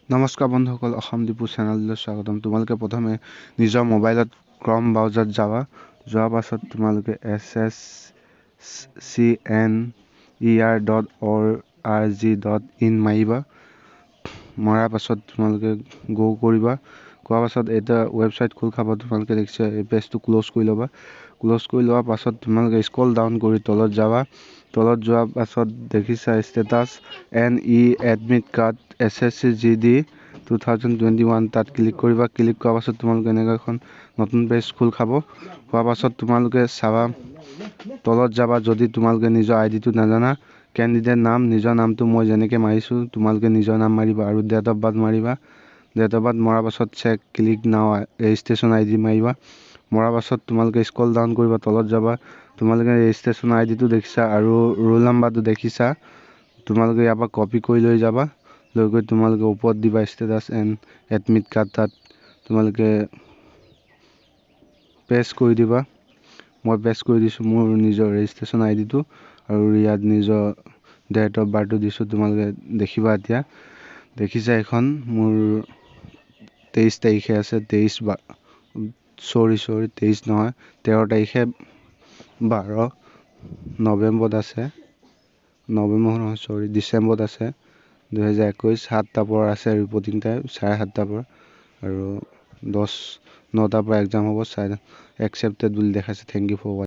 নমস্কাৰ বন্ধুসকল, অসম ডিপু চেনেললৈ স্বাগতম। তোমালোকে প্ৰথমে নিজৰ মোবাইলত ক্ৰম ব্ৰাউজাৰত যাবা। যোৱাৰ পাছত তোমালোকে sscener.org.in মাৰিবা। মৰাৰ পাছত তোমালোকে গো কৰিবা। কৰাৰ পাছত এটা ৱেবছাইট খোল খাব। তোমালোকে দেখিছা এই পেজটো ক্ল'জ কৰি ল'বা। ক্ল'জ কৰি লোৱাৰ পাছত তোমালোকে স্ক্ৰল ডাউন কৰি তলত যাবা। তলত যোৱাৰ পাছত দেখিছা status NE admit card SSCGD 2021 তাত ক্লিক কৰিবা। ক্লিক কৰাৰ পাছত তোমালোকে এনেকুৱা এখন নতুন পেজ খোল খাব। খোৱাৰ পাছত তোমালোকে চাবা তলত যাবা। যদি তোমালোকে নিজৰ আইডিটো নাজানা, কেণ্ডিডেট নাম নিজৰ নামটো মই যেনেকৈ মাৰিছোঁ তোমালোকে নিজৰ নাম মাৰিবা আৰু ডেট অফ বাৰ্থ মাৰিবা। ডেট অফ বাৰ্থ মৰাৰ পাছত চেক ক্লিক নাও ৰেজিষ্ট্ৰেশ্যন ID মাৰিবা। মৰাৰ পাছত তোমালোকে স্ক্ৰল ডাউন কৰিবা। তলত যাবা। তোমালোকে ৰেজিষ্ট্ৰেশ্যন IDটো দেখিছা আৰু ৰোল নাম্বাৰটো দেখিছা। তোমালোকে ইয়াৰ পৰা কপি কৰি লৈ যাবা। লৈ গৈ তোমালোকে ওপৰত দিবা ষ্টেটাছ এডমিট কাৰ্ড তাত তোমালোকে পেষ্ট কৰি দিবা। মই পেষ্ট কৰি দিছোঁ মোৰ নিজৰ ৰেজিষ্ট্ৰেশ্যন IDটো আৰু ইয়াত নিজৰ ডেট অফ বাৰ্থটো দিছোঁ। তোমালোকে দেখিবা এতিয়া দেখিছা এখন মোৰ 23 তাৰিখে আছে। 23 নহয় 13 তাৰিখে 12 নৱেম্বৰত আছে। ডিচেম্বৰত আছে 2021 7টাৰ পৰা আছে ৰিপৰ্টিং টাইম 7:30টাৰ পৰা আৰু 9টাৰ পৰা এক্সাম হ'ব। একচেপ্টেড বুলি দেখাইছে। থেংক ইউ ফৰ ৱাচিং।